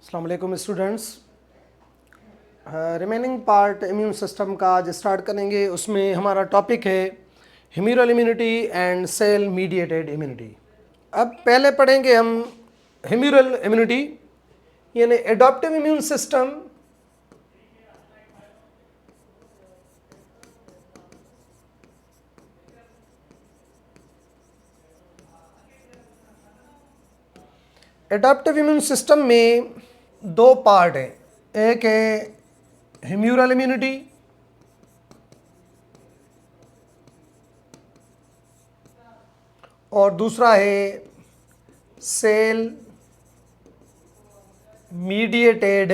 अस्सलाम वालेकुम students. Remaining part immune system का आज स्टार्ट करेंगे। उसमें हमारा टॉपिक है humoral immunity and cell mediated immunity. अब पहले पढ़ेंगे हम ह्यूमरल इम्यूनिटी यानी adoptive immune system. Adoptive immune system में दो पार्ट हैं, एक है ह्यूमरल इम्यूनिटी और दूसरा है सेल मीडिएटेड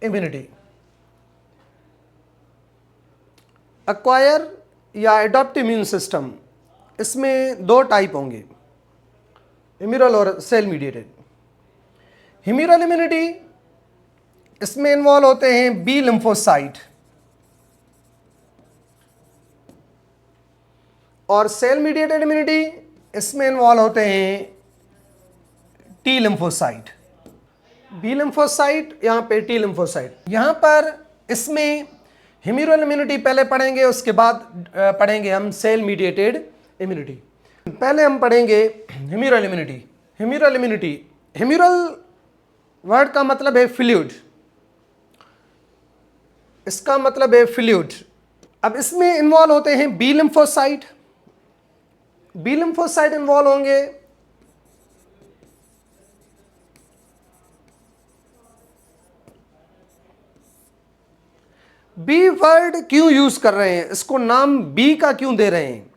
इम्यूनिटी। एक्वायर या एडॉप्टिव इम्यून सिस्टम, इसमें दो टाइप होंगे, ह्यूमरल और सेल मीडिएटेड। ह्यूमरल इम्यूनिटी, इसमें इन्वॉल्व होते हैं बी लिम्फोसाइट और सेल मीडिएटेड इम्यूनिटी, इसमें इन्वॉल्व होते हैं टी लिम्फोसाइट। बी लिम्फोसाइट, यहाँ पे टी लिम्फोसाइट। यहाँ पर इसमें ह्यूमरल इम्यूनिटी पहले पढ़ेंगे, उसके बाद पढ़ेंगे हम सेल मीडिएटेड इम्यूनिटी। पहले हम पढ़ेंगे humoral immunity. Humoral immunity, humoral word का मतलब है फ्लूइड, इसका मतलब है फ्लूइड। अब इसमें इन्वॉल्व होते हैं B lymphocyte. B lymphocyte involve होंगे बी वर्ड क्यों यूज कर रहे हैं, इसको नाम बी का क्यों दे रहे हैं,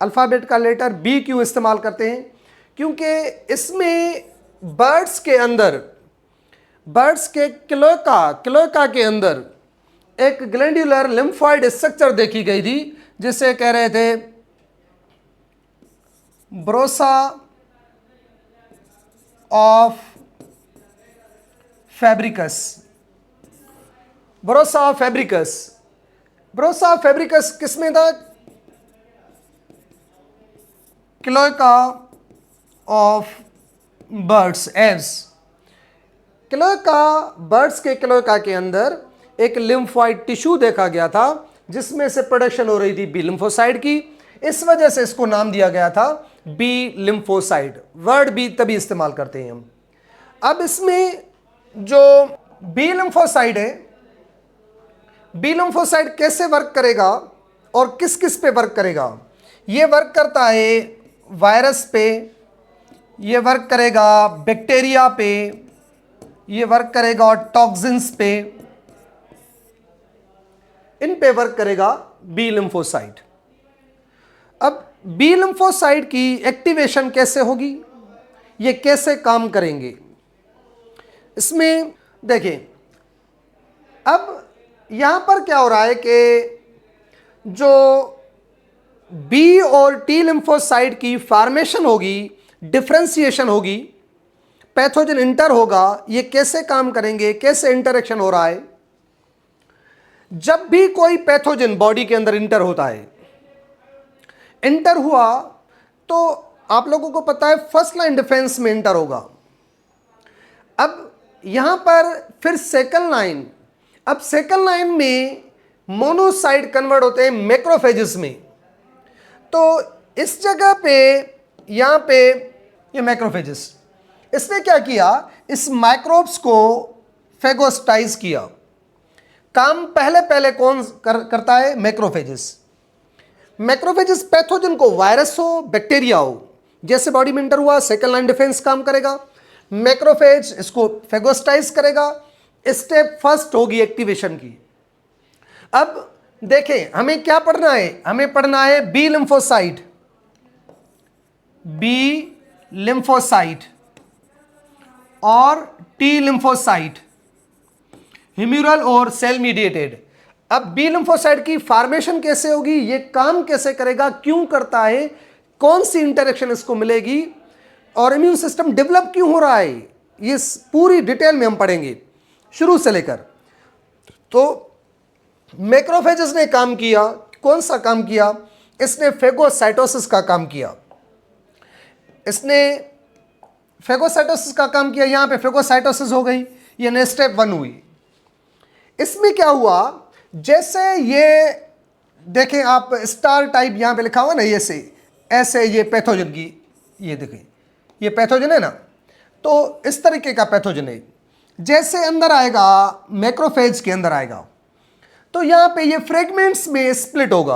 अल्फाबेट का लेटर बी क्यों इस्तेमाल करते हैं? क्योंकि इसमें बर्ड्स के अंदर, बर्ड्स के क्लोएका के अंदर एक ग्लैंडुलर लिम्फॉइड स्ट्रक्चर देखी गई थी, जिसे कह रहे थे bursa of Fabricius. Bursa of Fabricius, bursa of Fabricius किसमें था? Cloaca of birds, aves. Cloaca, birds के क्लोएका के अंदर एक लिम्फॉइड टिश्यू देखा गया था, जिसमें से प्रोडक्शन हो रही थी बी लिम्फोसाइट की। इस वजह से इसको नाम दिया गया था बी लिम्फोसाइट। वर्ड बी तभी इस्तेमाल करते हैं हम। अब इसमें जो बी लिम्फोसाइट है, बी लिम्फोसाइट कैसे वर्क करेगा और किस किस पे वर्क करेगा? ये वर्क करता है वायरस पे, ये वर्क करेगा बैक्टीरिया पे, ये वर्क करेगा टॉक्सिन्स पे, इन पे वर्क करेगा बी लिम्फोसाइट। अब बी लिम्फोसाइट की एक्टिवेशन कैसे होगी, ये कैसे काम करेंगे, इसमें देखिए। अब यहां पर क्या हो रहा है कि जो बी और टी लिम्फोसाइट की फॉर्मेशन होगी, डिफरेंशिएशन होगी, पैथोजन इंटर होगा, ये कैसे काम करेंगे, कैसे इंटरेक्शन हो रहा है? जब भी कोई पैथोजन बॉडी के अंदर इंटर होता है, इंटर हुआ तो आप लोगों को पता है फर्स्ट लाइन डिफेंस में इंटर होगा। अब यहां पर फिर सेकंड लाइन, अब सेकंड लाइन में मोनोसाइट कन्वर्ट होते हैं मैक्रोफेजेस में। तो इस जगह पे, यहां पे ये मैक्रोफेजेस, इसने क्या किया, इस माइक्रोब्स को फेगोस्टाइज किया। काम पहले पहले कौन करता है? मैक्रोफेजेस। मैक्रोफेजेस पैथोजन को, वायरस हो बैक्टीरिया हो, जैसे बॉडी में इंटर हुआ सेकंड लाइन डिफेंस काम करेगा, मैक्रोफेज इसको फेगोस्टाइज करेगा। स्टेप फर्स्ट होगी एक्टिवेशन की। अब देखें हमें क्या पढ़ना है, हमें पढ़ना है बी लिम्फोसाइट, बी लिम्फोसाइट और टी लिम्फोसाइट, ह्यूमरल और सेल मीडिएटेड। अब बी लिम्फोसाइट की फॉर्मेशन कैसे होगी, ये काम कैसे करेगा, क्यों करता है, कौन सी इंटरेक्शन इसको मिलेगी और इम्यून सिस्टम डेवलप क्यों हो रहा है, ये पूरी डिटेल में हम पढ़ेंगे शुरू से लेकर। तो मैक्रोफेजेस ने काम किया, कौन सा काम किया? इसने फेगोसाइटोसिस का काम किया। इसने फेगोसाइटोसिस का काम किया, यहां पे फेगोसाइटोसिस हो गई, ये स्टेप 1 हुई। इसमें क्या हुआ, जैसे ये देखें आप स्टार टाइप यहां पे लिखा हुआ ना, ऐसे ये पैथोजन की, ये देखें ये पैथोजन है ना, तो इस तरीके का पैथोजन है। जैसे अंदर आएगा, मैक्रोफेज के अंदर आएगा, तो यहां पे ये फ्रेगमेंट्स में स्प्लिट होगा।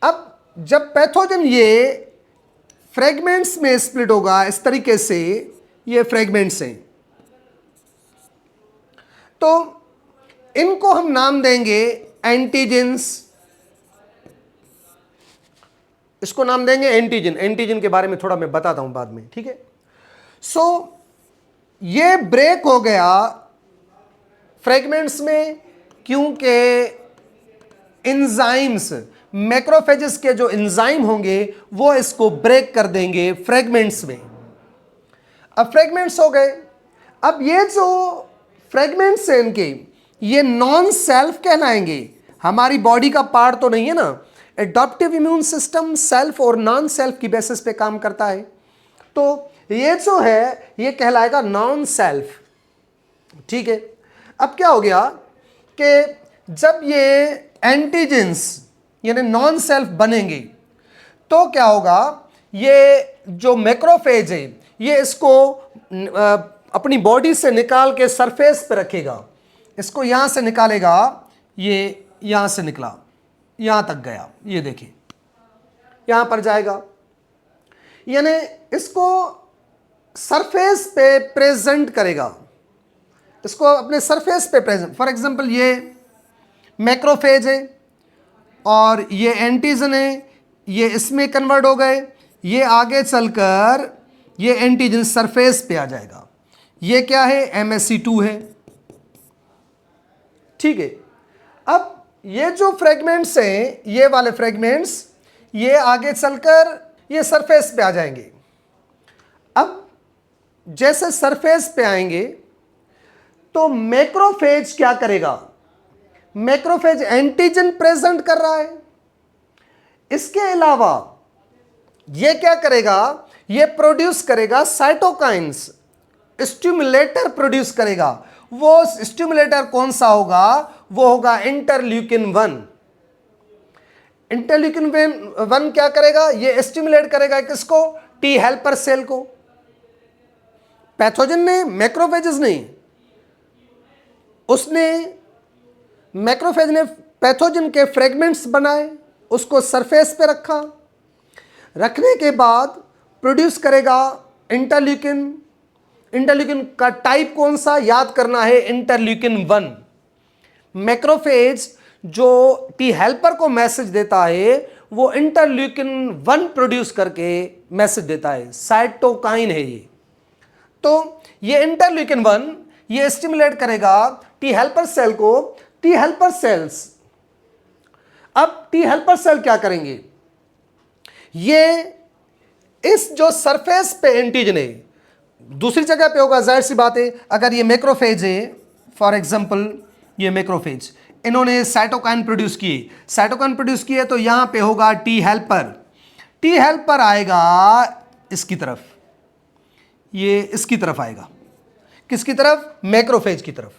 अब जब पैथोजन ये फ्रेगमेंट्स में स्प्लिट होगा, इस तरीके से ये फ्रेगमेंट्स हैं, तो इनको हम नाम देंगे एंटीजेंस। इसको नाम देंगे एंटीजन। एंटीजन के बारे में थोड़ा मैं बताता हूं बाद में, ठीक है। सो ये ब्रेक हो गया फ्रेगमेंट्स में, क्योंकि एंजाइम्स, मैक्रोफेजेस के जो एंजाइम होंगे वो इसको ब्रेक कर देंगे फ्रेगमेंट्स में। अब फ्रेगमेंट्स हो गए। अब ये जो फ्रेगमेंट्स हैं इनके, ये नॉन सेल्फ कहलाएंगे। हमारी बॉडी का पार्ट तो नहीं है ना। एडॉप्टिव इम्यून सिस्टम सेल्फ और नॉन सेल्फ की बेसिस पे काम करता है, तो ये जो है ये कहलाएगा नॉन सेल्फ, ठीक है। अब क्या हो गया कि जब ये एंटीजेंस यानी नॉन सेल्फ बनेंगे तो क्या होगा, ये जो मैक्रोफेज है ये इसको अपनी बॉडी से निकाल के सरफेस पे रखेगा। इसको यहां से निकालेगा, ये यहां से निकला, यहां तक गया, ये देखिए यहां पर जाएगा, यानी इसको सरफेस पे प्रेजेंट करेगा, इसको अपने सरफेस पे प्रेजेंट। फॉर एग्जांपल ये मैक्रोफेज है और ये एंटीजन है, ये इसमें कन्वर्ट हो गए, ये आगे चलकर ये एंटीजन सरफेस पे आ जाएगा। ये क्या है, MSC2 है, ठीक है। अब ये जो फ्रेगमेंट्स हैं, ये वाले फ्रेगमेंट्स, ये आगे चलकर ये सरफेस पे आ जाएंगे। अब जैसे सरफेस पे आएंगे तो मैक्रोफेज क्या करेगा, मैक्रोफेज एंटीजन प्रेजेंट कर रहा है। इसके अलावा ये क्या करेगा, ये प्रोड्यूस करेगा साइटोकाइंस, स्टिमुलेटर प्रोड्यूस करेगा। वो स्टिमुलेटर कौन सा होगा, वो होगा इंटरल्यूकिन 1। इंटरल्यूकिन 1 क्या करेगा, ये स्टिमुलेट करेगा किसको, टी हेल्पर सेल को। पैथोजन ने, मैक्रोफेजेस नहीं, उसने मैक्रोफेज ने पैथोजन के फ्रेगमेंट्स बनाए, उसको सरफेस पे रखा, रखने के बाद प्रोड्यूस करेगा इंटरल्यूकिन। इंटरल्यूकिन का टाइप कौन सा, याद करना है, इंटरल्यूकिन 1। मैक्रोफेज जो टी हेल्पर को मैसेज देता है वो इंटरल्यूकिन 1 प्रोड्यूस करके मैसेज देता है, साइटोकाइन है ये। तो ये इंटरल्यूकिन 1 ये स्टिमुलेट करेगा टी हेल्पर सेल को, टी हेल्पर सेल्स। अब टी हेल्पर सेल क्या करेंगे, ये इस जो सरफेस पे एंटीजन है, दूसरी जगह पे होगा, जाहिर सी बात है। अगर ये मैक्रोफेज है, फॉर एग्जांपल ये मैक्रोफेज, इन्होंने साइटोकाइन प्रोड्यूस किए, साइटोकाइन प्रोड्यूस किए, तो यहां पे होगा टी हेल्पर। टी हेल्पर आएगा इसकी तरफ, ये इसकी तरफ आएगा, किसकी तरफ, मैक्रोफेज की तरफ।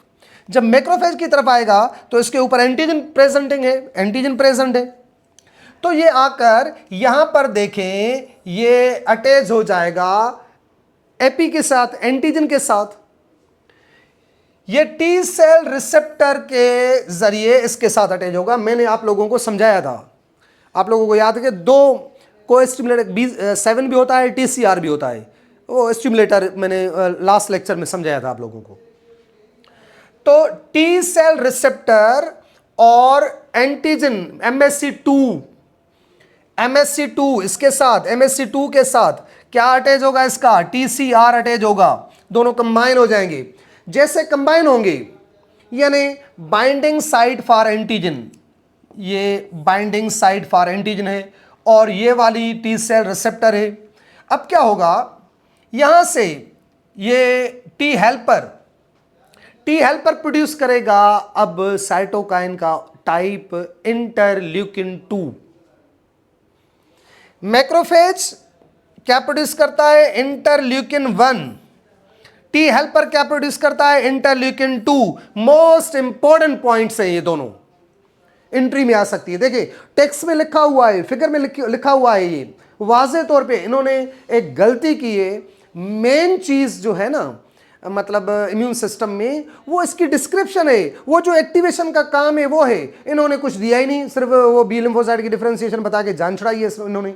जब मैक्रोफेज की तरफ आएगा तो इसके ऊपर एंटीजन प्रेजेंटिंग है, एंटीजन प्रेजेंट है, तो ये आकर यहां पर देखें, ये अटैच हो जाएगा एपी के साथ, एंटीजन के साथ। ये टी सेल रिसेप्टर के जरिए इसके साथ अटैच होगा। मैंने आप लोगों को समझाया था, आप लोगों को याद है कि 2 को स्टिमुलेटर B7 भी होता है, TCR भी होता है, वो स्टिमुलेटर मैंने लास्ट लेक्चर में समझाया था आप लोगों को। तो टी सेल रिसेप्टर और एंटीजन MSC2 इसके साथ, MSC2 के साथ क्या अटैच होगा, इसका TCR अटैच होगा, दोनों कंबाइन हो जाएंगे। जैसे कंबाइन होंगे यानी बाइंडिंग साइट फॉर एंटीजन, ये बाइंडिंग साइट फॉर एंटीजन है और ये वाली टी सेल रिसेप्टर है। अब क्या होगा, यहां से ये टी हेल्पर प्रोड्यूस करेगा अब साइटोकाइन का टाइप इंटरल्यूकिन 2। मैक्रोफेज क्या प्रोड्यूस करता है? इंटरल्यूकिन 1। टी हेल्पर क्या प्रोड्यूस करता है? इंटरल्यूकिन 2। मोस्ट इंपॉर्टेंट पॉइंट्स हैं ये दोनों, एंट्री में आ सकती है। देखिए टेक्स्ट में लिखा हुआ है, फिगर में लिखा हुआ है, ये वाज़े तौर पे इन्होंने एक गलती की है। मेन चीज जो है ना, मतलब इम्यून सिस्टम में, वो इसकी डिस्क्रिप्शन है, वो जो एक्टिवेशन का काम है वो है, इन्होंने कुछ दिया ही नहीं, सिर्फ वो बी लिम्फोसाइट की डिफरेंशिएशन बता के जान छुड़ाई है इन्होंने।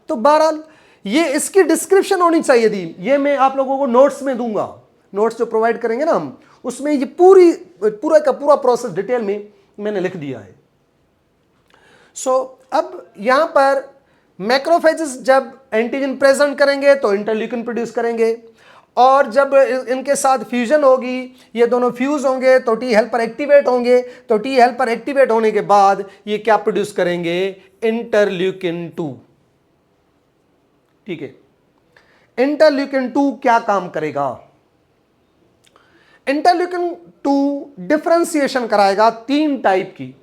तो बहरहाल ये इसकी डिस्क्रिप्शन होनी चाहिए थी। ये मैं आप लोगों को नोट्स में दूंगा, नोट्स जो प्रोवाइड करेंगे ना हम, उसमें ये पूरा का पूरा प्रोसेस डिटेल में मैंने लिख दिया है। अब यहां पर मैक्रोफेजेस जब एंटीजन प्रेजेंट करेंगे तो इंटरल्यूकिन प्रोड्यूस करेंगे, और जब इनके साथ फ्यूजन होगी, ये दोनों फ्यूज होंगे तो टी हेल्पर एक्टिवेट होंगे। तो टी हेल्पर एक्टिवेट होने के बाद ये क्या प्रोड्यूस करेंगे? इंटरल्यूकिन 2। ठीक है, इंटरल्यूकिन 2 क्या काम करेगा? इंटरल्यूकिन 2 डिफरेंशिएशन कराएगा 3 टाइप की।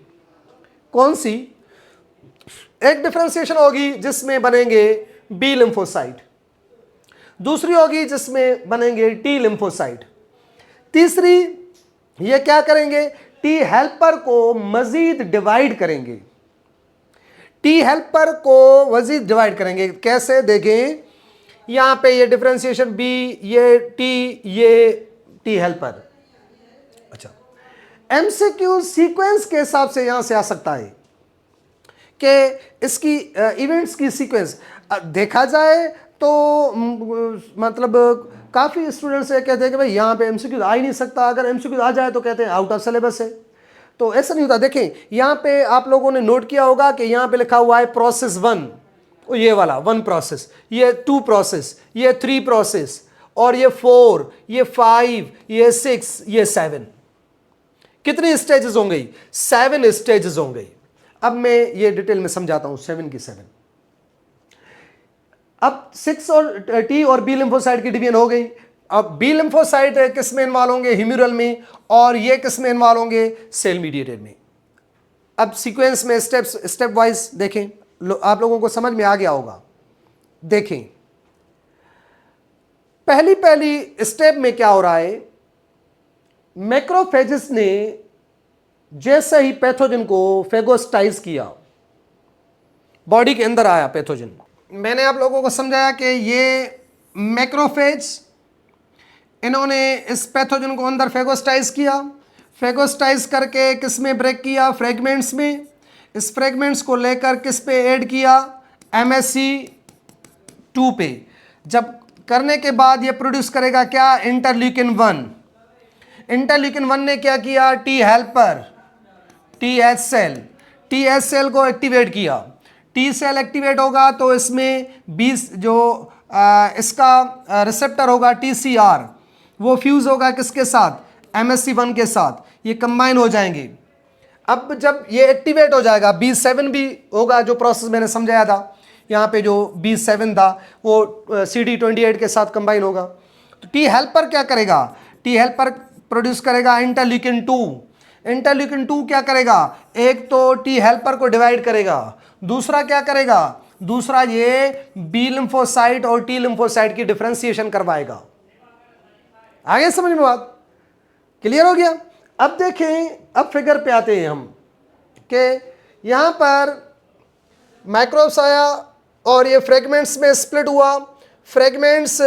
कौन सी? एक डिफरेंशिएशन होगी जिसमें बनेंगे बी लिम्फोसाइट, दूसरी होगी जिसमें बनेंगे टी लिम्फोसाइट, तीसरी ये क्या करेंगे? टी हेल्पर को मजीद डिवाइड करेंगे। टी हेल्पर को मजीद डिवाइड करेंगे कैसे? देखें यहां पे ये डिफरेंशिएशन बी, ये टी हेल्पर। अच्छा, एमसीक्यू सीक्वेंस के हिसाब से यहां से आ सकता है कि इसकी इवेंट्स की सीक्वेंस देखा जाए तो मतलब काफ़ी स्टूडेंट्स ये कहते हैं कि भाई यहाँ पे एमसीक्यू आ ही नहीं सकता, अगर एमसीक्यू आ जाए तो कहते हैं आउट ऑफ सिलेबस है। तो ऐसा नहीं होता। देखें यहाँ पे आप लोगों ने नोट किया होगा कि यहाँ पे लिखा हुआ है प्रोसेस 1, ये वाला 1 प्रोसेस, ये 2 प्रोसेस, ये 3 प्रोसेस, और ये 4, ये 5, ये 6, ये 7। कितनी स्टेजेस होंगी? 7 स्टेजेस होंगी। अब मैं ये डिटेल में समझाता हूं 7 की 7। अब 6 और टी और बी लिम्फोसाइट की डिवीजन हो गई। अब बी लिम्फोसाइट किस में इन्वॉल्व होंगे? ह्यूमरल में, और ये किस में इन्वॉल्व होंगे? सेल मीडिएटेड में। अब सीक्वेंस में स्टेप वाइज देखें, आप लोगों को समझ में आ गया होगा। देखें पहली स्टेप में क्या हो रहा है? मैक्रोफेजेस ने जैसे ही पैथोजन को फेगोस्टाइज किया, बॉडी के अंदर आया पैथोजन, मैंने आप लोगों को समझाया कि ये मैक्रोफेज, इन्होंने इस पैथोजन को अंदर फेगोस्टाइज किया, फेगोस्टाइज करके किस में ब्रेक किया? फ्रेगमेंट्स में। इस फ्रेगमेंट्स को लेकर किस पे ऐड किया? MSC2 पे। जब करने के बाद ये प्रोड्यूस करेगा क्या? इंटरल्यूकिन 1। इंटरल्यूकिन 1 ने क्या किया? टी हेल्पर, TH सेल को एक्टिवेट किया। टी सेल एक्टिवेट होगा तो इसमें 20 जो इसका रिसेप्टर होगा TCR, वो फ्यूज होगा किसके साथ? MSC1 के साथ, ये कंबाइन हो जाएंगे। अब जब ये एक्टिवेट हो जाएगा, B7 भी होगा, जो प्रोसेस मैंने समझाया था, यहाँ पे जो B7 था वो CD28 के साथ कंबाइन होगा। तो टी हेल्पर क्या करेगा? टी हेल्पर प्रोड्यूस करेगा इंटरल्यूकिन 2। इंटरल्यूकिन 2 क्या करेगा? एक तो टी हेल्पर को डिवाइड करेगा, दूसरा क्या करेगा? दूसरा ये बी लिम्फोसाइट और टी लिम्फोसाइट की डिफरेंशिएशन करवाएगा। आगे समझ में बात? क्लियर हो गया? अब देखें, अब फिगर पे आते हैं हम कि यहां पर माइक्रोब्स आया और ये फ्रेगमेंट्स में स्प्लिट हुआ। फ्रेगमेंट्स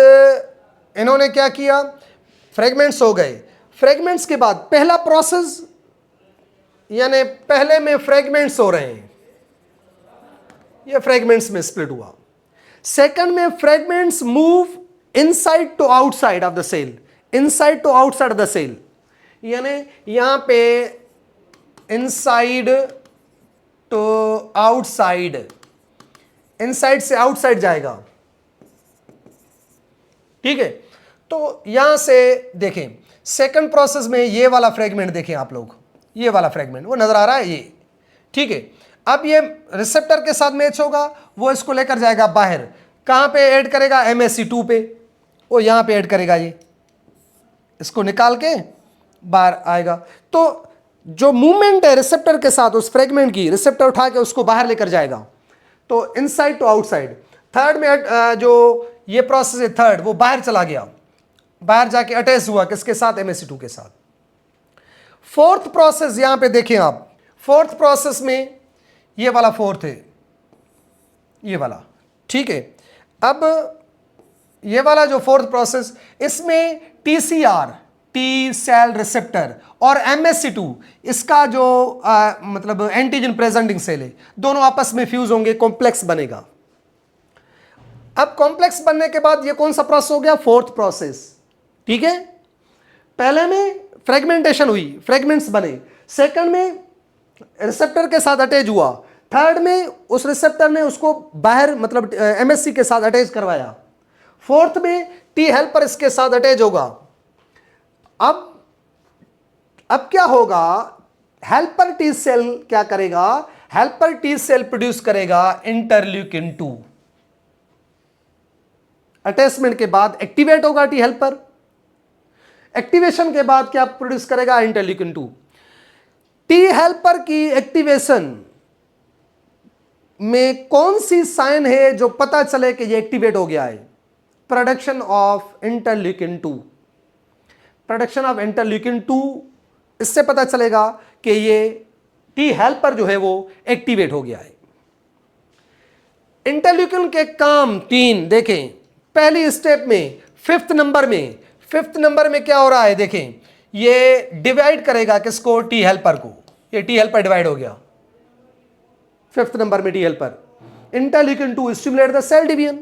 इन्होंने क्या किया? फ्रेगमेंट्स हो गए। फ्रेगमेंट्स के बाद पहला प्रोसेस, यानी पहले में फ्रेगमेंट्स हो रहे हैं, ये फ्रेगमेंट्स में स्प्लिट हुआ। सेकंड में fragments move inside to outside of the cell, inside to outside the cell, यानी यहां पे इनसाइड टू आउटसाइड, इनसाइड से आउटसाइड जाएगा। ठीक है, तो यहां से देखें सेकंड प्रोसेस में ये वाला फ्रेगमेंट देखें आप लोग, ये वाला फ्रेगमेंट वो नजर आ रहा है ये। ठीक है, अब ये रिसेप्टर के साथ मैच होगा, वो इसको लेकर जाएगा बाहर। कहां पे ऐड करेगा? MSC2 पे, वो यहां पे ऐड करेगा, ये इसको निकाल के बाहर आएगा। तो जो मूवमेंट है रिसेप्टर के साथ उस फ्रेगमेंट की, रिसेप्टर उठा के उसको बाहर लेकर जाएगा। तो इनसाइड टू आउटसाइड, थर्ड में जो ये प्रोसेस है थर्ड, वो बाहर चला गया, बाहर जाके अटैच हुआ किसके साथ, MsC2 के साथ। फोर्थ प्रोसेस यहां पे देखें आप, फोर्थ प्रोसेस में ये वाला फोर्थ है, ये वाला, ठीक है। अब ये वाला जो फोर्थ प्रोसेस, इसमें TCR, टी सेल रिसेप्टर, और MsC2 इसका जो मतलब एंटीजन प्रेजेंटिंग सेल है, दोनों आपस में फ्यूज होंगे, कॉम्प्लेक्स बनेगा। अब कॉम्प्लेक्स बनने के बाद ये कौन सा प्रोसेस हो गया, फोर्थ प्रोसेस, ठीक है। पहले में फ्रेगमेंटेशन हुई, फ्रेगमेंट्स बने, सेकंड में रिसेप्टर के साथ अटैच हुआ, थर्ड में उस रिसेप्टर ने उसको बाहर मतलब MSC के साथ अटैच करवाया, फोर्थ में टी हेल्पर इसके साथ अटैच होगा। अब क्या होगा, हेल्पर टी सेल क्या करेगा, हेल्पर टी सेल प्रोड्यूस करेगा इंटरल्यूकिन 2। अटैचमेंट के बाद एक्टिवेट होगा टी हेल्पर, एक्टिवेशन के बाद क्या प्रोड्यूस करेगा, इंटरल्यूकिन 2। टी हेल्पर की एक्टिवेशन में कौन सी साइन है जो पता चले कि ये एक्टिवेट हो गया है, production of interleukin 2। Production of interleukin 2, इससे पता चलेगा कि ये टी हेल्पर जो है वो एक्टिवेट हो गया है। इंटरल्यूकिन के काम 3 देखें। पहली स्टेप में फिफ्थ नंबर में क्या हो रहा है, देखें, ये डिवाइड करेगा किसको, टी हेल्पर को। ये टी हेल्पर डिवाइड हो गया फिफ्थ नंबर में, T helper. Interleukin 2 stimulate the cell division.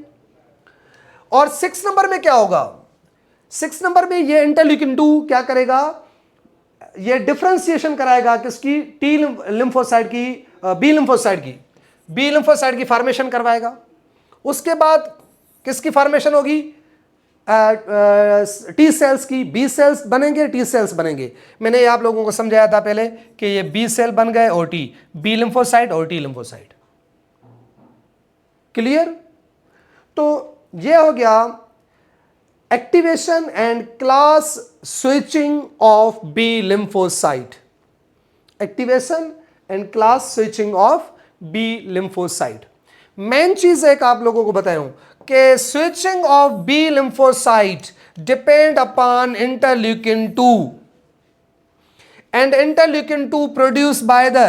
और 6 नंबर में क्या होगा, 6 नंबर में ये इंटरल्यूकिन 2 क्या करेगा, ये डिफरेंशिएशन कराएगा किसकी, टी लिम्फोसाइट की, बी लिम्फोसाइट की फॉर्मेशन करवाएगा। उसके बाद किसकी फॉर्मेशन होगी, टी सेल्स की, बी सेल्स बनेंगे, टी सेल्स बनेंगे। मैंने आप लोगों को समझाया था पहले कि ये बी सेल बन गए और टी, बी लिम्फोसाइट और टी लिम्फोसाइट, क्लियर। तो ये हो गया activation and class switching of B lymphocyte, activation and class switching of B lymphocyte. Main चीज एक आप लोगों को बताया हूं कि switching of B lymphocyte depend upon interleukin 2 and interleukin 2 produced by the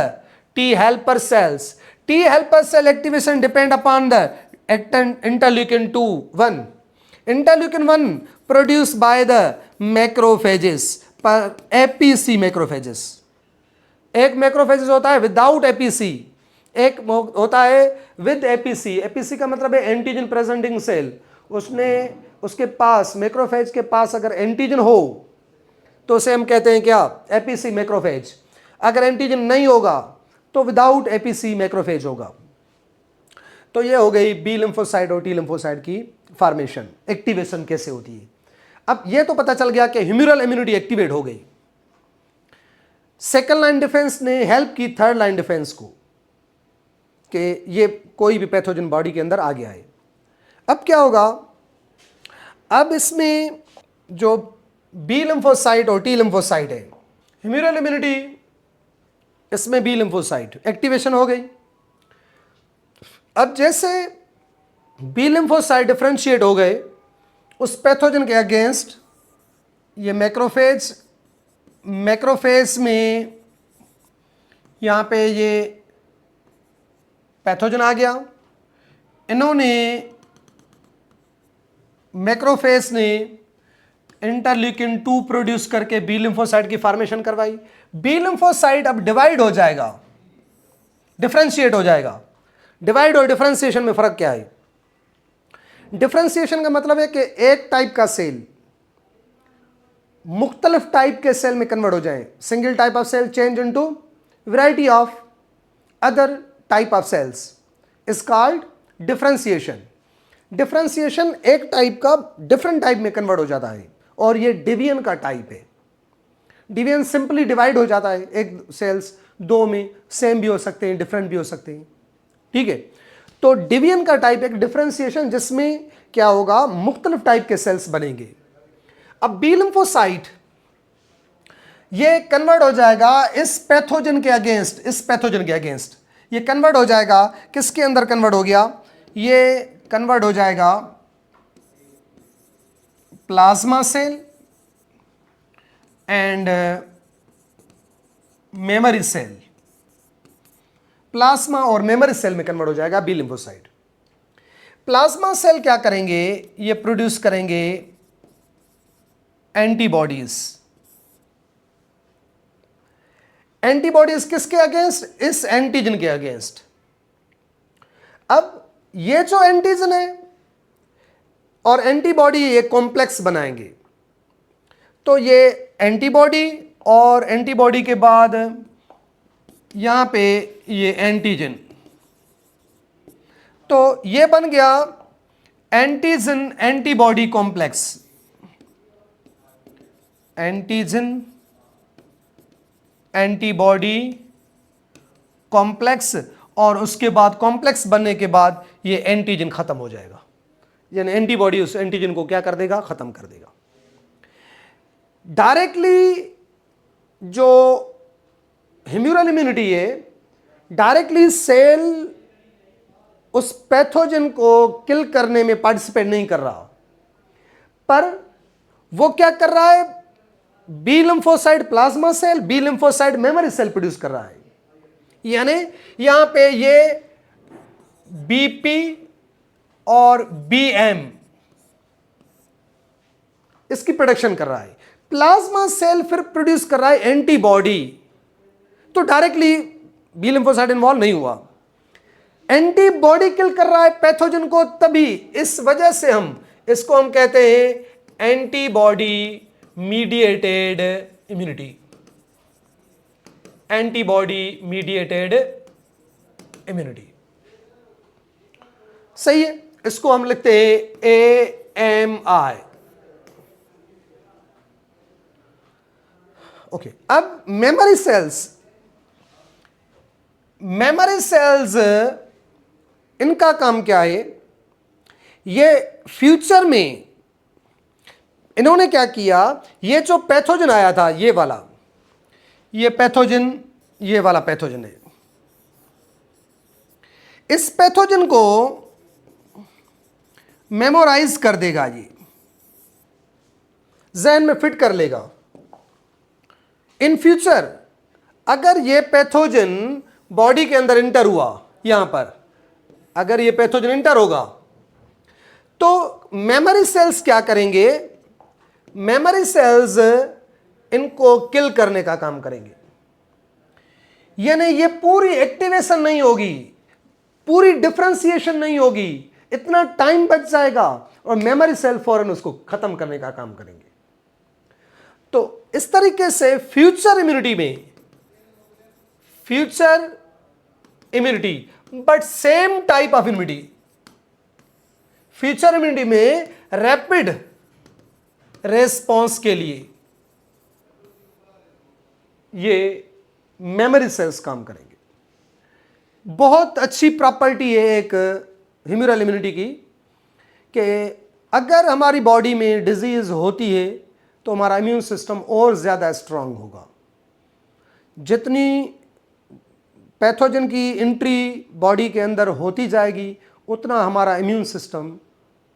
T helper cells. T helper cell activation depend upon the interleukin 1. Interleukin 1 produced by the macrophages, APC macrophages. एक macrophages होता है without APC, एक होता है with APC. APC का मतलब है antigen presenting cell. उसके पास, मैक्रोफेज के पास अगर एंटीजन हो तो उसे हम कहते हैं क्या, एपीसी मैक्रोफेज। अगर एंटीजन नहीं होगा तो विदाउट एपीसी मैक्रोफेज होगा। तो ये हो गई बी लिम्फोसाइट और टी लिम्फोसाइट की फॉर्मेशन, एक्टिवेशन कैसे होती है। अब ये तो पता चल गया कि ह्यूमरल इम्यूनिटी एक्टिवेट हो गई। सेकंड लाइन डिफेंस ने हेल्प की थर्ड लाइन डिफेंस को कि ये कोई भी पैथोजन बॉडी के अंदर आ गया है। अब क्या होगा, अब इसमें जो बी लिम्फोसाइट और टी लिम्फोसाइट है, ह्यूमरल इम्यूनिटी, इसमें बी लिम्फोसाइट एक्टिवेशन हो गई। अब जैसे बी लिम्फोसाइट डिफरेंशिएट हो गए उस पैथोजन के अगेंस्ट, ये मैक्रोफेज में यहाँ पे ये पैथोजन आ गया। इन्होंने, मैक्रोफेज ने इंटरल्यूकिन 2 प्रोड्यूस करके बी लिम्फोसाइट की फॉर्मेशन करवाई। बी लिम्फोसाइट अब डिवाइड हो जाएगा, डिफरेंशिएट हो जाएगा। डिवाइड और डिफरेंशिएशन में फर्क क्या है? डिफरेंशिएशन का मतलब है कि एक टाइप का सेल मुख्तलिफ टाइप के सेल में कन्वर्ट हो जाए। Single type of cell change into variety of other type of cells is called differentiation. Differentiation एक टाइप का डिफरेंट टाइप में कन्वर्ट हो जाता है और ये डिवीजन का टाइप है। डिवीजन सिंपली डिवाइड हो जाता है, एक सेल्स दो में सेम भी हो सकते हैं, डिफरेंट भी हो सकते हैं, ठीक है। तो डिवीजन का टाइप एक डिफरेंशिएशन जिसमें क्या होगा, मुख्तलिफ टाइप के सेल्स बनेंगे। अब बी लिम्फोसाइट ये कन्वर्ट हो जाएगा इस पैथोजन के अगेंस्ट, इस पैथोजन के अगेंस्ट ये कन्वर्ट हो जाएगा। किसके अंदर कन्वर्ट हो गया? ये कन्वर्ट हो जाएगा plasma cell and memory cell. Plasma और मेमोरी सेल में कन्वर्ट हो जाएगा बी लिम्फोसाइट। प्लाज्मा सेल क्या करेंगे, ये प्रोड्यूस करेंगे एंटीबॉडीज। एंटीबॉडीज किसके अगेंस्ट? इस एंटीजन के अगेंस्ट। अब ये जो एंटीजन है और एंटीबॉडी ये कॉम्प्लेक्स बनाएंगे, तो ये एंटीबॉडी और एंटीबॉडी के बाद यहां पे ये एंटीजन, तो ये बन गया antigen antibody complex. Antigen antibody complex, और उसके बाद कॉम्प्लेक्स बनने के बाद ये एंटीजन खत्म हो जाएगा, यानी एंटीबॉडी उस एंटीजन को क्या कर देगा? खत्म कर देगा। डायरेक्टली जो ह्यूमरल इम्यूनिटी है, डायरेक्टली सेल उस पैथोजन को किल करने में पार्टिसिपेट नहीं कर रहा, पर वो क्या कर रहा है? B lymphocyte plasma cell, B lymphocyte memory cell produce कर रहा है। यानी यहां पे ये बीपी और बीएम इसकी प्रोडक्शन कर रहा है। प्लाज्मा सेल फिर प्रोड्यूस कर रहा है एंटीबॉडी, तो डायरेक्टली बी लिम्फोसाइट इन्वॉल्व नहीं हुआ। एंटीबॉडी किल कर रहा है पैथोजन को, तभी इस वजह से इसको हम कहते हैं antibody mediated immunity. Antibody mediated immunity, सही है। इसको हम लिखते हैं AMI। ओके, अब मेमोरी सेल्स, मेमोरी सेल्स इनका काम क्या है? ये फ्यूचर में इन्होंने क्या किया, ये जो पैथोजन आया था, ये वाला, ये पैथोजन, ये वाला पैथोजन है, इस पैथोजन को मेमोराइज कर देगा, ये जहन में फिट कर लेगा। इन फ्यूचर अगर ये पैथोजन बॉडी के अंदर इंटर हुआ, यहां पर अगर ये पैथोजन इंटर होगा, तो मेमोरी सेल्स क्या करेंगे? मेमोरी सेल्स इनको किल करने का काम करेंगे। यानी ये पूरी एक्टिवेशन नहीं होगी, पूरी डिफरेंशिएशन नहीं होगी, इतना टाइम बच जाएगा और मेमोरी सेल फौरन उसको खत्म करने का काम करेंगे। तो इस तरीके से फ्यूचर इम्यूनिटी में, future immunity but same type of immunity, future immunity में रैपिड रेस्पॉन्स के लिए ये मेमोरी सेल्स काम करेंगे। बहुत अच्छी प्रॉपर्टी है एक ह्यूमरल इम्यूनिटी की, कि अगर हमारी बॉडी में डिजीज होती है तो हमारा इम्यून सिस्टम और ज़्यादा स्ट्रांग होगा। जितनी पैथोजन की एंट्री बॉडी के अंदर होती जाएगी, उतना हमारा इम्यून सिस्टम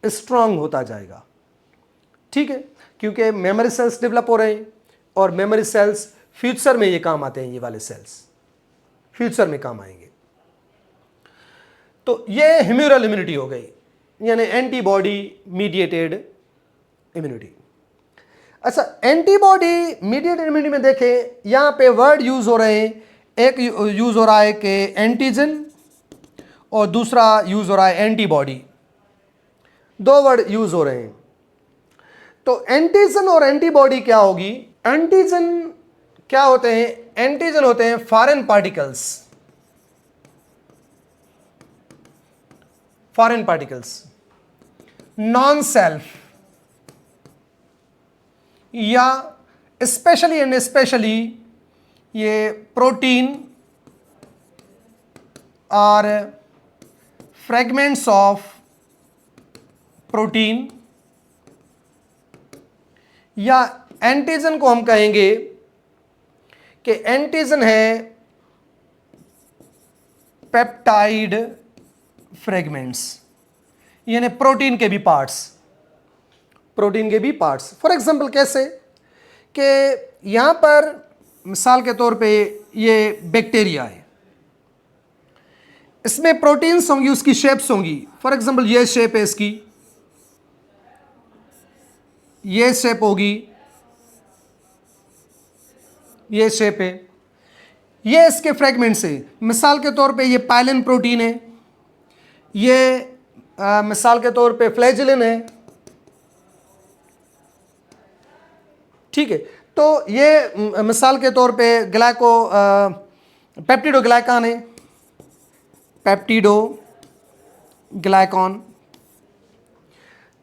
स्ट्रांग होता जाएगा। ठीक है, क्योंकि मेमोरी सेल्स डेवलप हो रहे हैं और मेमोरी सेल्स फ्यूचर में ये काम आते हैं, ये वाले सेल्स फ्यूचर में काम आएंगे। तो ये ह्यूमरल इम्यूनिटी हो गई, यानी एंटीबॉडी मीडिएटेड इम्यूनिटी। अच्छा, एंटीबॉडी मीडिएटेड इम्यूनिटी में देखें, यहां पे वर्ड यूज हो रहे हैं। एक यूज हो रहा है कि एंटीजन और दूसरा यूज हो रहा है एंटीबॉडी, दो वर्ड यूज हो रहे हैं। तो एंटीजन और एंटीबॉडी क्या होगी? एंटीजन क्या होते हैं? एंटीजन होते हैं foreign particles, foreign particles, non self, या स्पेशली एंड स्पेशली ये प्रोटीन और फ्रेगमेंट्स ऑफ प्रोटीन, या एंटीजन को हम कहेंगे कि एंटीजन है पेप्टाइड फ्रेगमेंट्स, यानी प्रोटीन के भी पार्ट्स, प्रोटीन के भी पार्ट्स। फॉर एग्जांपल कैसे कि यहां पर मिसाल के तौर पे ये बैक्टीरिया है, इसमें प्रोटीन्स होंगी, उसकी शेप्स होंगी। फॉर एग्जांपल ये शेप है इसकी, ये शेप होगी, ये शेप है, ये इसके फ्रेगमेंट्स है। मिसाल के तौर पे ये पाइलिन प्रोटीन है, ये मिसाल के तौर पे फ्लैजिलिन है, ठीक है। तो ये मिसाल के तौर पे ग्लाइको पेप्टिडो ग्लाइकान है, पेप्टिडो ग्लाइकॉन।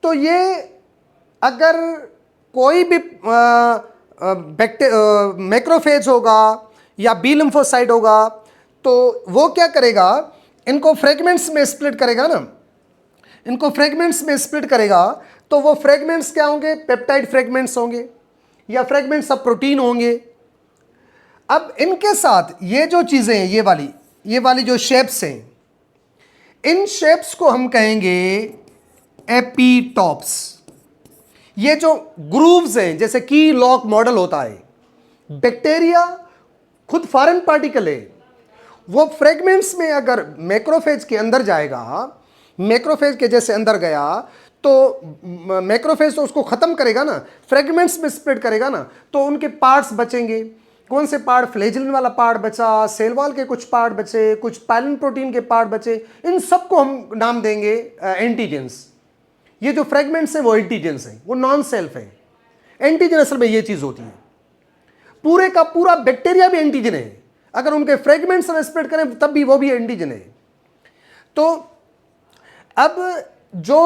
तो ये अगर कोई भी मैक्रोफेज होगा या बी लिम्फोसाइट होगा तो वो क्या करेगा, इनको फ्रेगमेंट्स में स्प्लिट करेगा ना, इनको फ्रेगमेंट्स में स्प्लिट करेगा। तो वो फ्रेगमेंट्स क्या होंगे, पेप्टाइड फ्रेगमेंट्स होंगे या फ्रेगमेंट्स ऑफ प्रोटीन होंगे। अब इनके साथ ये जो चीज़ें हैं, ये वाली जो शेप्स हैं, इन शेप्स को हम कहेंगे एपीटॉप्स। ये जो ग्रूव्स हैं, जैसे की लॉक मॉडल होता है, बैक्टीरिया खुद फॉरेन पार्टिकल है, वो फ्रेगमेंट्स में अगर मैक्रोफेज के अंदर जाएगा, मैक्रोफेज के जैसे अंदर गया तो मैक्रोफेज तो उसको खत्म करेगा ना, फ्रेगमेंट्स में स्प्लिट करेगा ना, तो उनके पार्ट्स बचेंगे। कौन से पार्ट, फ्लैजिलिन वाला पार्ट बचा, सेल वॉल के कुछ पार्ट बचे, कुछ पाइलिन प्रोटीन के पार्ट बचे, इन सबको हम नाम देंगे एंटीजेंस। ये जो फ्रेगमेंट्स हैं वो एंटीजेंस हैं, वो नॉन सेल्फ है। एंटीजन असल में ये चीज होती है। पूरे का पूरा बैक्टीरिया भी एंटीजन है, अगर उनके फ्रेगमेंट्स में स्प्लिट करें तब भी वो भी एंटीजन है। तो अब जो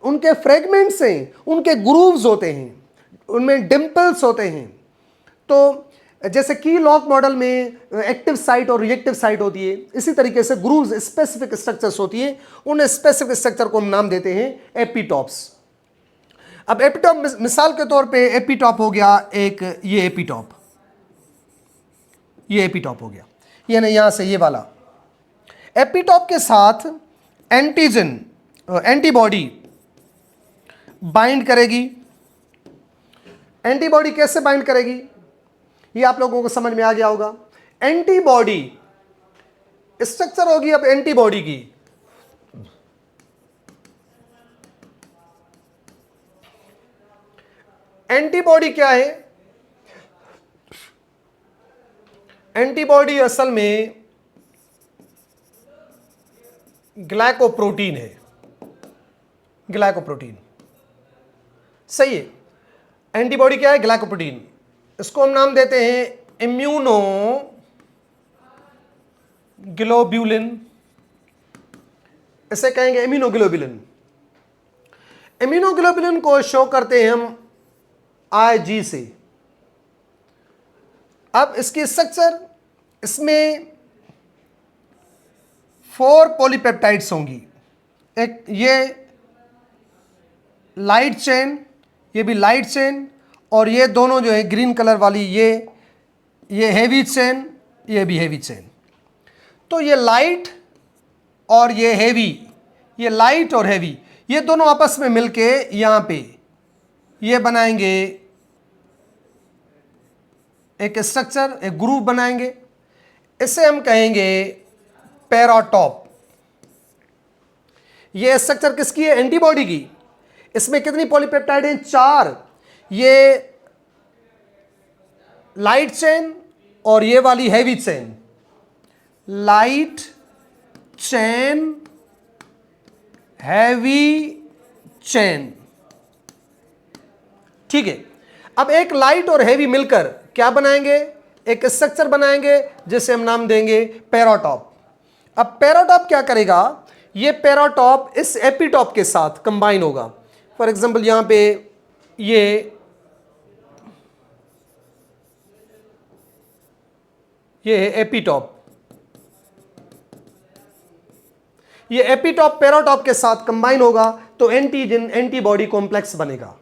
उनके फ्रेगमेंट्स हैं, उनके ग्रूव्स होते हैं, उनमें डिंपल्स होते हैं। तो जैसे की लॉक मॉडल में एक्टिव साइट और रिएक्टिव साइट होती है, इसी तरीके से ग्रूव्स स्पेसिफिक स्ट्रक्चर्स होती है, उन स्पेसिफिक स्ट्रक्चर को हम नाम देते हैं एपीटॉप्स। अब एपीटॉप मिसाल के तौर पे एपीटॉप हो गया एक, ये एपीटॉप, ये एपीटॉप हो गया, यानी यहां से ये वाला एपीटॉप के साथ एंटीजन एंटीबॉडी बाइंड करेगी। एंटीबॉडी कैसे बाइंड करेगी ये आप लोगों को समझ में आ गया होगा। एंटीबॉडी स्ट्रक्चर होगी अब एंटीबॉडी की, एंटीबॉडी क्या है, एंटीबॉडी असल में ग्लाइकोप्रोटीन है, ग्लाइकोप्रोटीन, सही है। एंटीबॉडी क्या है, ग्लाइकोप्रोटीन। इसको हम नाम देते हैं इम्यूनो ग्लोब्यूलिन, इसे कहेंगे इम्यूनोग्लोबुलिन। इम्यूनोग्लोबुलिन को शो करते हैं हम IG से। अब इसकी स्ट्रक्चर, इसमें 4 पॉलीपेप्टाइड्स होंगी, एक ये लाइट चेन, ये भी लाइट चेन, और ये दोनों जो है ग्रीन कलर वाली ये हेवी चेन, ये भी हेवी चेन। तो ये लाइट और ये हेवी, ये लाइट और हेवी, ये दोनों आपस में मिलके यहां पे ये बनाएंगे एक स्ट्रक्चर, एक ग्रुप बनाएंगे। इसे हम कहेंगे पैराटॉप। ये स्ट्रक्चर किसकी है, एंटीबॉडी की। इसमें कितनी पॉलीपेप्टाइड हैं, 4। ये लाइट चेन और ये वाली heavy chain, light chain, heavy chain, ठीक है। अब एक लाइट और हैवी मिलकर क्या बनाएंगे, एक स्ट्रक्चर बनाएंगे जिसे हम नाम देंगे पैराटॉप। अब पैराटॉप क्या करेगा, ये पैराटॉप इस एपीटॉप के साथ कंबाइन होगा। फॉर एग्जांपल यहां पे ये है एपीटॉप, ये एपीटॉप पैराटॉप के साथ कंबाइन होगा तो एंटीजन एंटीबॉडी कॉम्प्लेक्स बनेगा।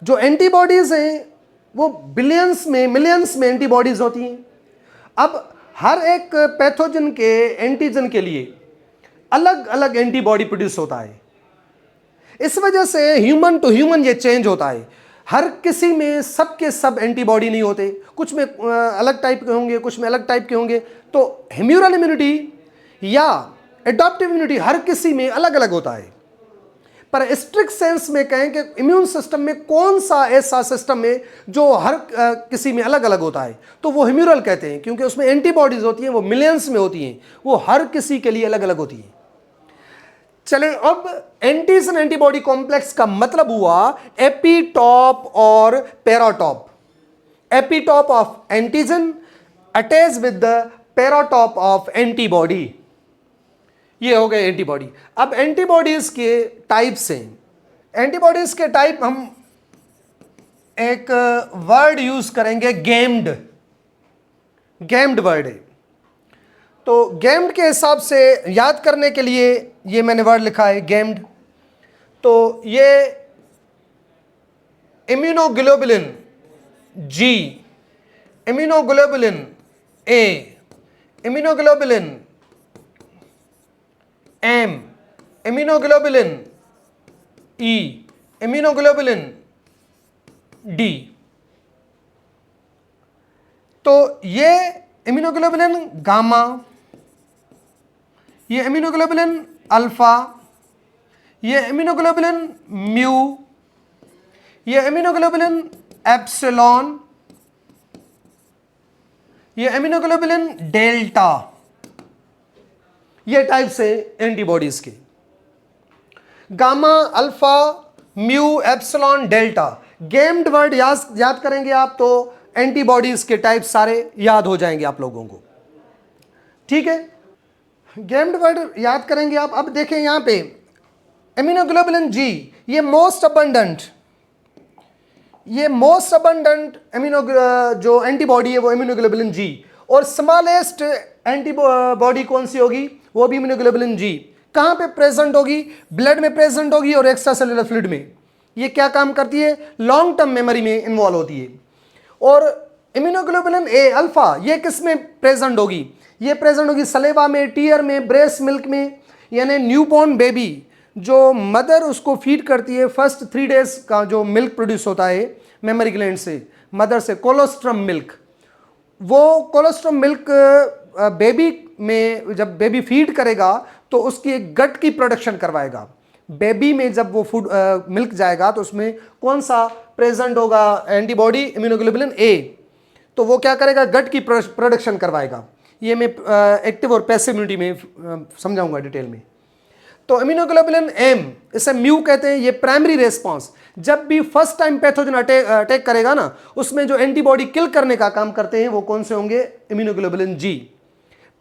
जो एंटीबॉडीज हैं वो बिलियंस में, मिलियंस में एंटीबॉडीज होती हैं। अब हर एक पैथोजन के एंटीजन के लिए अलग अलग एंटीबॉडी प्रोड्यूस होता है। इस वजह से ह्यूमन टू ह्यूमन ये चेंज होता है। हर किसी में सबके सब एंटीबॉडी नहीं होते, कुछ में अलग टाइप के होंगे, कुछ में अलग टाइप के होंगे। तो ह्यूमरल इम्यूनिटी या एडॉप्टिव इम्यूनिटी हर किसी में अलग अलग होता है। पर स्ट्रिक्ट सेंस में कहें कि इम्यून सिस्टम में कौन सा ऐसा सिस्टम है जो हर किसी में अलग अलग होता है, तो वो ह्यूमरल कहते हैं, क्योंकि उसमें एंटीबॉडीज होती हैं, वो मिलियंस में होती हैं, वो हर किसी के लिए अलग अलग होती हैं। चलें, अब एंटीजन एंटीबॉडी कॉम्प्लेक्स का मतलब हुआ एपीटॉप और paratope. Epitope of antigen attach with the paratope of antibody, ये हो गए एंटीबॉडी। अब एंटीबॉडीज के टाइप्स हैं। एंटीबॉडीज के टाइप हम एक वर्ड यूज करेंगे, गेम्ड। गेम्ड वर्ड है, तो गेम्ड के हिसाब से याद करने के लिए ये मैंने वर्ड लिखा है गेम्ड। तो ये immunoglobulin G, immunoglobulin A, immunoglobulin M, immunoglobulin E, immunoglobulin D. तो ये इम्यूनोग्लोबुलिन गामा, ये इम्यूनोग्लोबुलिन अल्फा, ये इम्यूनोग्लोबुलिन म्यू, ये इम्यूनोग्लोबुलिन एप्सिलॉन, ये इम्यूनोग्लोबुलिन डेल्टा। ये टाइप से एंटीबॉडीज के, gamma, alpha, mu, epsilon, delta. GAMED word याद करेंगे आप तो एंटीबॉडीज के टाइप सारे याद हो जाएंगे आप लोगों को, ठीक है। गेम्ड वर्ड याद करेंगे आप। अब देखें यहां पे इम्यूनोग्लोबुलिन जी, ये मोस्ट अबंडेंट, ये मोस्ट अबंडेंट जो एंटीबॉडी है वो इम्यूनोग्लोबुलिन जी। और स्मॉलेस्ट एंटीबॉडी कौन सी होगी, वो भी इम्यूनोग्लोबुलिन जी। कहां पे प्रेजेंट होगी, ब्लड में प्रेजेंट होगी और एक्स्ट्रा सेलुलर फ्लूइड में। ये क्या काम करती है, लॉन्ग टर्म मेमोरी में इन्वॉल्व होती है। और इम्यूनोग्लोबुलिन ए अल्फा, ये किस में प्रेजेंट होगी, ये प्रेजेंट होगी सलेवा में, टीयर में, ब्रेस्ट मिल्क में। यानी न्यूबॉर्न बेबी जो मदर उसको फीड करती है, फर्स्ट 3 डेज का जो मिल्क प्रोड्यूस होता है मेमोरी ग्लैंड से, मदर से, कोलोस्ट्रम मिल्क, वो कोलोस्ट्रम मिल्क बेबी में जब बेबी फीड करेगा तो उसकी एक गट की प्रोडक्शन करवाएगा। बेबी में जब वो फूड मिल्क जाएगा तो उसमें कौन सा प्रेजेंट होगा, एंटीबॉडी इम्यूनोग्लोबुलिन ए। तो वो क्या करेगा, गट की प्रोडक्शन करवाएगा। ये मैं एक्टिव और पैसिव इम्यूनिटी में समझाऊंगा डिटेल में। तो इम्यूनोग्लोबुलिन एम, इसे म्यू कहते हैं, ये प्राइमरी रेस्पॉन्स। जब भी फर्स्ट टाइम पैथोजन अटैक करेगा ना, उसमें जो एंटीबॉडी किल करने का काम करते हैं वो कौन से होंगे, इम्यूनोग्लोबुलिन जी।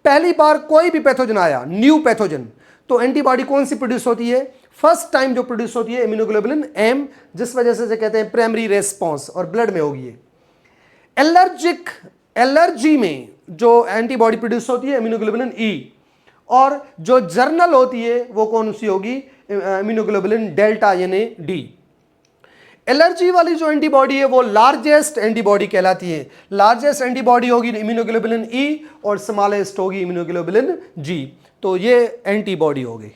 पहली बार कोई भी पैथोजन आया, न्यू पैथोजन, तो एंटीबॉडी कौन सी प्रोड्यूस होती है, फर्स्ट टाइम जो प्रोड्यूस होती है इम्यूनोग्लोबुलिन एम, जिस वजह से कहते हैं प्राइमरी रेस्पॉन्स, और ब्लड में होगी ये। एलर्जी में जो एंटीबॉडी प्रोड्यूस होती है इम्यूनोग्लोबुलिन ई, और जो जर्नल होती है वो कौन सी होगी, इम्यूनोग्लोबुलिन डेल्टा यानी डी। एलर्जी वाली जो एंटीबॉडी है वो लार्जेस्ट एंटीबॉडी कहलाती है। लार्जेस्ट एंटीबॉडी होगी इम्यूनोग्लोबुलिन ई और स्मॉलेस्ट होगी इम्यूनोग्लोबुलिन जी। तो ये एंटीबॉडी हो गई।